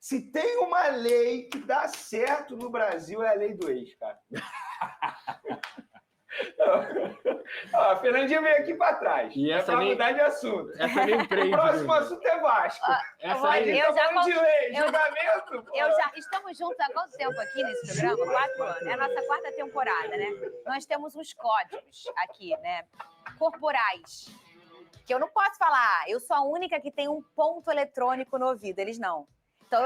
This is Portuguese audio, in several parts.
Se tem uma lei que dá certo no Brasil, é a lei do ex, cara. A Fernandinha veio aqui para trás. E essa é para mudar de assunto. Essa nem prende. O próximo assunto é Vasco. De lei, julgamento. Estamos juntos há quanto tempo aqui nesse programa? 4 anos. É a nossa 4ª temporada, né? Nós temos uns códigos aqui, né? Corporais. Que eu não posso falar. Eu sou a única que tem um ponto eletrônico no ouvido. Eles não. Então,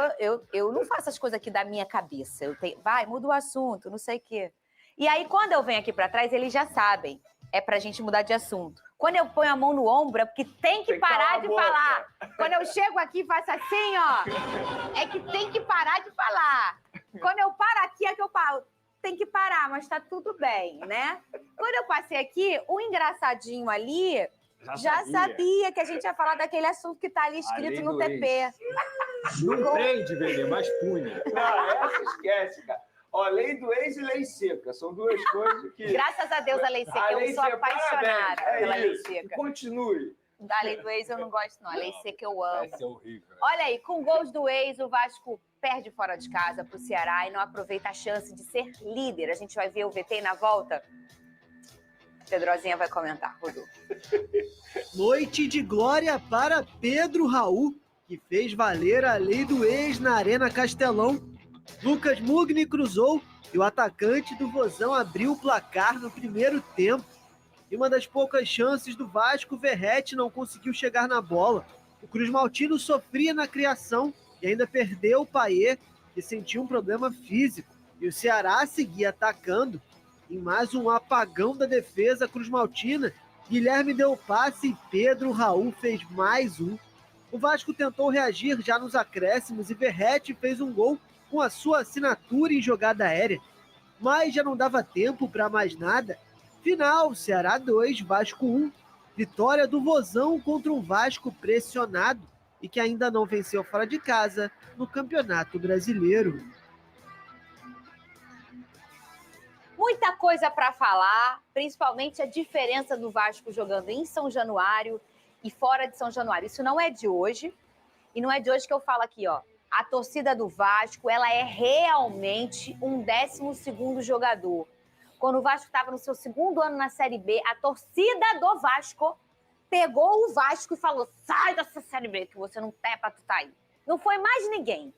eu não faço as coisas aqui da minha cabeça. Vai, muda o assunto, não sei o quê. E aí, quando eu venho aqui pra trás, eles já sabem. É pra gente mudar de assunto. Quando eu ponho a mão no ombro, é porque tem que parar de falar. Quando eu chego aqui e faço assim, ó, é que tem que parar de falar. Quando eu paro aqui, é que eu paro. Tem que parar, mas tá tudo bem, né? Quando eu passei aqui, o engraçadinho ali já sabia que a gente ia falar daquele assunto que tá ali escrito no TP. Não prende, Benê, mas pune. Não, essa esquece, cara. Ó, lei do ex e lei seca. São duas coisas que... Graças a Deus a lei seca. Eu sou apaixonada pela lei seca. Continue. Da lei do ex eu não gosto, não. A lei seca eu amo. Vai ser horrível. Olha aí, com gols do ex, o Vasco perde fora de casa pro Ceará e não aproveita a chance de ser líder. A gente vai ver o VT na volta. Pedrozinha vai comentar, Rodolfo. Noite de glória para Pedro Raul, que fez valer a lei do ex na Arena Castelão. Lucas Mugni cruzou e o atacante do Vozão abriu o placar no primeiro tempo. E uma das poucas chances do Vasco, Verratti não conseguiu chegar na bola. O Cruz Maltino sofria na criação e ainda perdeu o Payet, que sentiu um problema físico. E o Ceará seguia atacando. Em mais um apagão da defesa Cruz Maltina, Guilherme deu o passe e Pedro Raul fez mais um. O Vasco tentou reagir já nos acréscimos e Verratti fez um gol com a sua assinatura em jogada aérea. Mas já não dava tempo para mais nada. Final, Ceará 2, Vasco 1. Vitória do Vozão contra um Vasco pressionado e que ainda não venceu fora de casa no Campeonato Brasileiro. Muita coisa para falar, principalmente a diferença do Vasco jogando em São Januário e fora de São Januário. Isso não é de hoje, e não é de hoje que eu falo aqui, ó. A torcida do Vasco, ela é realmente um 12º jogador. Quando o Vasco estava no seu 2º ano na Série B, a torcida do Vasco pegou o Vasco e falou: sai dessa Série B, que você não tem pra tu tá aí. Não foi mais ninguém.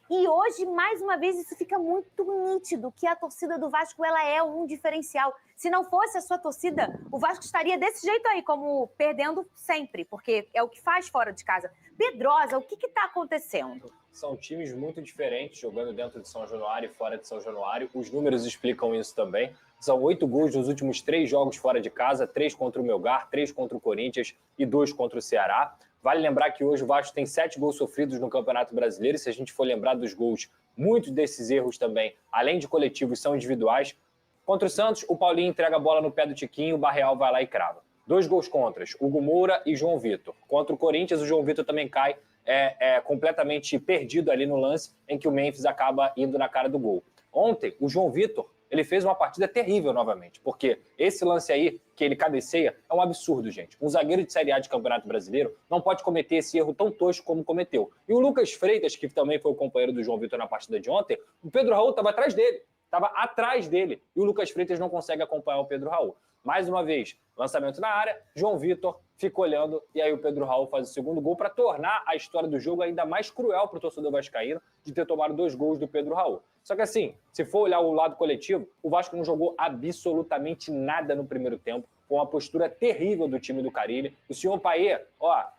E hoje, mais uma vez, isso fica muito nítido, que a torcida do Vasco, ela é um diferencial. Se não fosse a sua torcida, o Vasco estaria desse jeito aí, como perdendo sempre, porque é o que faz fora de casa. Pedrosa, o que está acontecendo? São times muito diferentes, jogando dentro de São Januário e fora de São Januário. Os números explicam isso também. São 8 gols nos últimos 3 jogos fora de casa, 3 contra o Melgar, 3 contra o Corinthians e 2 contra o Ceará. Vale lembrar que hoje o Vasco tem 7 gols sofridos no Campeonato Brasileiro, e se a gente for lembrar dos gols, muitos desses erros também, além de coletivos, são individuais. Contra o Santos, o Paulinho entrega a bola no pé do Tiquinho, o Barreal vai lá e crava. 2 gols contras, Hugo Moura e João Vitor. Contra o Corinthians, o João Vitor também cai, completamente perdido ali no lance, em que o Memphis acaba indo na cara do gol. Ontem, o João Vitor, ele fez uma partida terrível novamente, porque esse lance aí, que ele cabeceia, é um absurdo, gente. Um zagueiro de Série A de Campeonato Brasileiro não pode cometer esse erro tão tosco como cometeu. E o Lucas Freitas, que também foi o companheiro do João Vitor na partida de ontem, o Pedro Raul estava atrás dele, e o Lucas Freitas não consegue acompanhar o Pedro Raul. Mais uma vez, lançamento na área, João Vitor fica olhando, e aí o Pedro Raul faz o segundo gol para tornar a história do jogo ainda mais cruel para o torcedor vascaíno de ter tomado 2 gols do Pedro Raul. Só que assim, se for olhar o lado coletivo, o Vasco não jogou absolutamente nada no primeiro tempo, com uma postura terrível do time do Carille. O senhor Payet,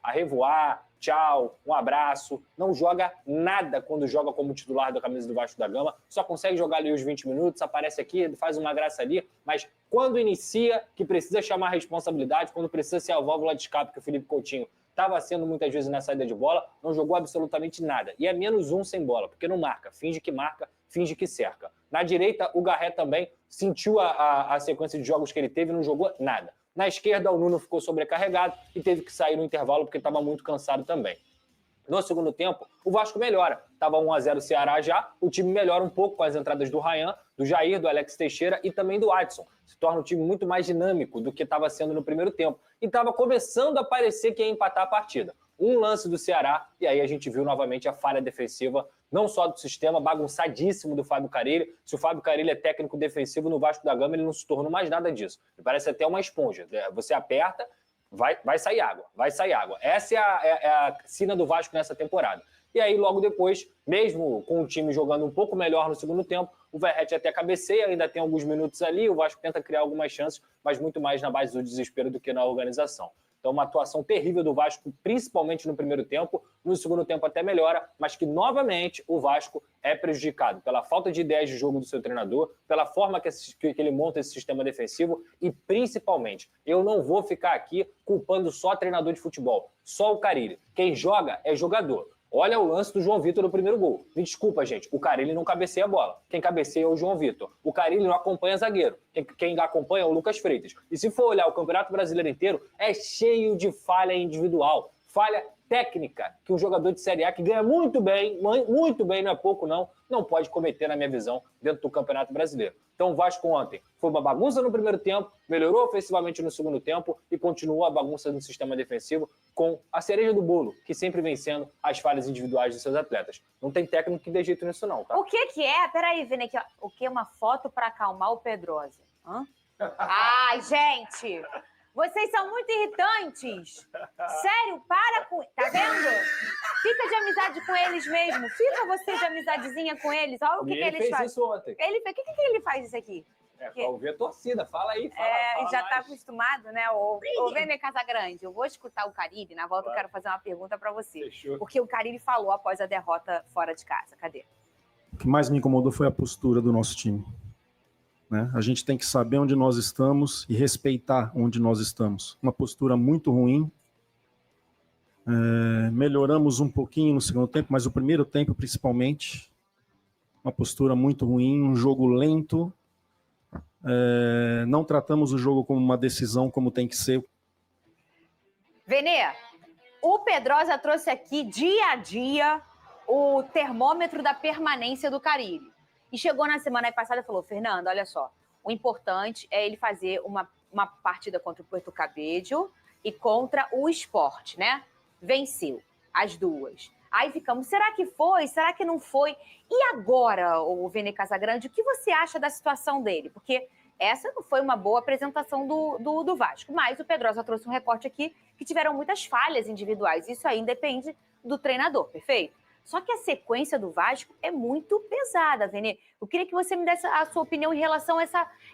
a revoar, tchau, um abraço, não joga nada quando joga como titular da camisa do Vasco da Gama, só consegue jogar ali os 20 minutos, aparece aqui, faz uma graça ali, mas quando inicia, que precisa chamar a responsabilidade, quando precisa ser a válvula de escape que o Felipe Coutinho estava sendo muitas vezes na saída de bola, não jogou absolutamente nada. E é -1 sem bola, porque não marca, finge que cerca. Na direita, o Garré também sentiu a sequência de jogos que ele teve e não jogou nada. Na esquerda, o Nuno ficou sobrecarregado e teve que sair no intervalo porque estava muito cansado também. No segundo tempo, o Vasco melhora. Estava 1-0 o Ceará já, o time melhora um pouco com as entradas do Ryan, do Jair, do Alex Teixeira e também do Adson. Se torna um time muito mais dinâmico do que estava sendo no primeiro tempo. E estava começando a parecer que ia empatar a partida. um lance do Ceará, e aí a gente viu novamente a falha defensiva, não só do sistema bagunçadíssimo do Fábio Carille. Se o Fábio Carille é técnico defensivo no Vasco da Gama, ele não se tornou mais nada disso. Ele parece até uma esponja. Você aperta, vai sair água, vai sair água. Essa é a sina do Vasco nessa temporada. E aí, logo depois, mesmo com o time jogando um pouco melhor no segundo tempo, o Verratti até cabeceia, ainda tem alguns minutos ali, o Vasco tenta criar algumas chances, mas muito mais na base do desespero do que na organização. Então, uma atuação terrível do Vasco, principalmente no primeiro tempo. No segundo tempo até melhora, mas que, novamente, o Vasco é prejudicado pela falta de ideias de jogo do seu treinador, pela forma que ele monta esse sistema defensivo e, principalmente, eu não vou ficar aqui culpando só treinador de futebol, só o Carille. Quem joga é jogador. Olha o lance do João Vitor no primeiro gol. Me desculpa, gente, o Carille não cabeceia a bola. Quem cabeceia é o João Vitor. O Carille não acompanha zagueiro. Quem acompanha é o Lucas Freitas. E se for olhar o Campeonato Brasileiro inteiro, é cheio de falha individual. Falha técnica que um jogador de Série A que ganha muito bem, não é pouco não pode cometer, na minha visão, dentro do Campeonato Brasileiro. Então o Vasco ontem foi uma bagunça no primeiro tempo, melhorou ofensivamente no segundo tempo e continuou a bagunça no sistema defensivo com a cereja do bolo, que sempre vem sendo as falhas individuais dos seus atletas. Não tem técnico que dê jeito nisso não, tá? O que é? Peraí, Vini, aqui, ó. O que é uma foto para acalmar o Pedrosa? Hã? Ai, gente! Vocês são muito irritantes. Sério, para com... Tá vendo? Fica de amizade com eles mesmo. Fica você de amizadezinha com eles. Olha o que eles fazem. Isso ontem. Ele fez. O que ele faz isso aqui? Pra ouvir a torcida. Fala aí, fala já mais. tá acostumado, né? Ô, Vene Casagrande, eu vou escutar o Carille. Na volta eu quero fazer uma pergunta pra você. Fechou. Porque o Carille falou após a derrota fora de casa. Cadê? O que mais me incomodou foi a postura do nosso time. Né? A gente tem que saber onde nós estamos e respeitar onde nós estamos. Uma postura muito ruim. Melhoramos um pouquinho no segundo tempo, mas o primeiro tempo, principalmente, uma postura muito ruim, um jogo lento. Não tratamos o jogo como uma decisão, como tem que ser. Venê, o Pedrosa trouxe aqui, dia a dia, o termômetro da permanência do Carille. E chegou na semana passada e falou, Fernando, olha só, o importante é ele fazer uma partida contra o Puerto Cabello e contra o Sport, né? Venceu as duas. Aí ficamos, será que foi? Será que não foi? E agora, o Vene Casagrande, o que você acha da situação dele? Porque essa não foi uma boa apresentação do Vasco, mas o Pedrosa trouxe um recorte aqui que tiveram muitas falhas individuais. Isso aí depende do treinador, perfeito? Só que a sequência do Vasco é muito pesada, Vene. Eu queria que você me desse a sua opinião em relação a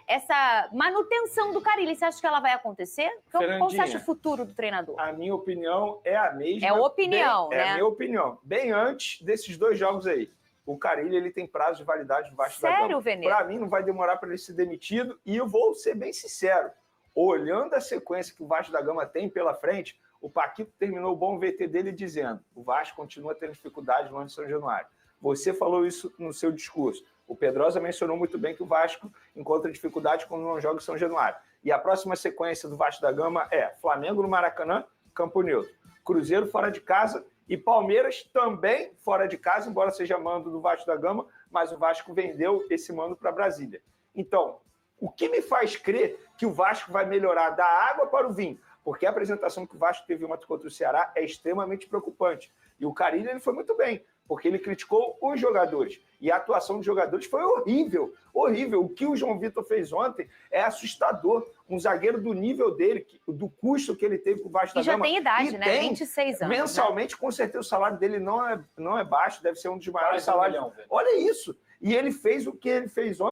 essa manutenção do Carille. Você acha que ela vai acontecer? Qual você acha o futuro do treinador? A minha opinião é a mesma. É opinião, né? É a minha opinião. Bem antes desses dois jogos aí. O Carille, ele tem prazo de validade do Vasco da Gama. Sério, Vene? Para mim, não vai demorar para ele ser demitido. E eu vou ser bem sincero. Olhando a sequência que o Vasco da Gama tem pela frente, o Paquito terminou o bom VT dele dizendo o Vasco continua tendo dificuldade no ano de São Januário. Você falou isso no seu discurso. O Pedrosa mencionou muito bem que o Vasco encontra dificuldade quando não joga em São Januário. E a próxima sequência do Vasco da Gama é Flamengo no Maracanã, Campo Neutro. Cruzeiro fora de casa e Palmeiras também fora de casa, embora seja mando do Vasco da Gama, mas o Vasco vendeu esse mando para Brasília. Então, o que me faz crer que o Vasco vai melhorar da água para o vinho? Porque a apresentação que o Vasco teve ontem contra o Ceará é extremamente preocupante. E o Carille, ele foi muito bem, porque ele criticou os jogadores. E a atuação dos jogadores foi horrível, horrível. O que o João Vitor fez ontem é assustador. Um zagueiro do nível dele, do custo que ele teve com o Vasco da Gama. E já tem idade, né? 26 anos. Mensalmente, né? Com certeza, o salário dele não é baixo, deve ser um dos maiores salários. Velho. Olha isso. E ele fez o que ele fez ontem.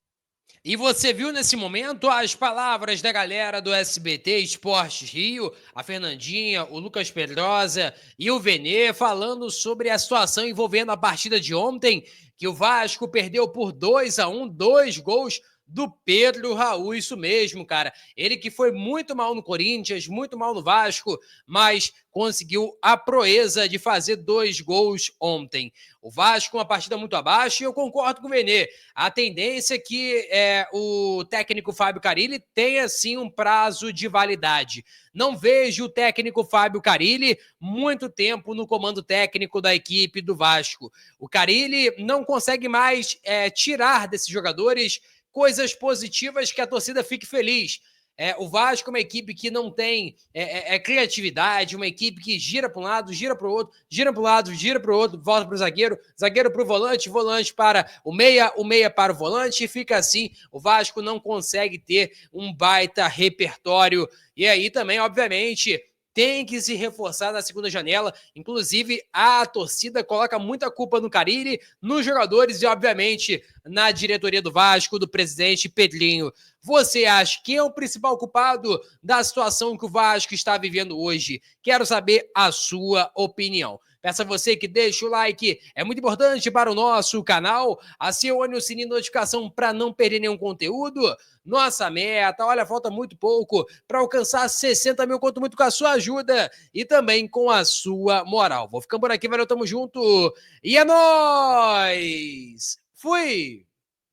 E você viu nesse momento as palavras da galera do SBT Esportes Rio, a Fernandinha, o Lucas Pedrosa e o Venê falando sobre a situação envolvendo a partida de ontem, que o Vasco perdeu por 2-1, 2 gols do Pedro Raul, isso mesmo, cara. Ele que foi muito mal no Corinthians, muito mal no Vasco, mas conseguiu a proeza de fazer 2 gols ontem. O Vasco, uma partida muito abaixo, e eu concordo com o Venê. A tendência é que o técnico Fábio Carille tenha, sim, um prazo de validade. Não vejo o técnico Fábio Carille muito tempo no comando técnico da equipe do Vasco. O Carille não consegue mais tirar desses jogadores coisas positivas que a torcida fique feliz. O Vasco é uma equipe que não tem criatividade, uma equipe que gira para um lado, gira para o outro, gira para um lado, gira para o outro, volta para o zagueiro para o volante para o meia para o volante, e fica assim. O Vasco não consegue ter um baita repertório. E aí também, obviamente, tem que se reforçar na segunda janela. Inclusive, a torcida coloca muita culpa no Carille, nos jogadores e, obviamente, na diretoria do Vasco, do presidente Pedrinho. Você acha que é o principal culpado da situação que o Vasco está vivendo hoje? Quero saber a sua opinião. Peço a você que deixe o like, é muito importante para o nosso canal. Acione o sininho de notificação para não perder nenhum conteúdo. Nossa meta, olha, falta muito pouco para alcançar 60 mil, conto muito com a sua ajuda e também com a sua moral. Vou ficando por aqui, valeu, tamo junto e é nóis! Fui!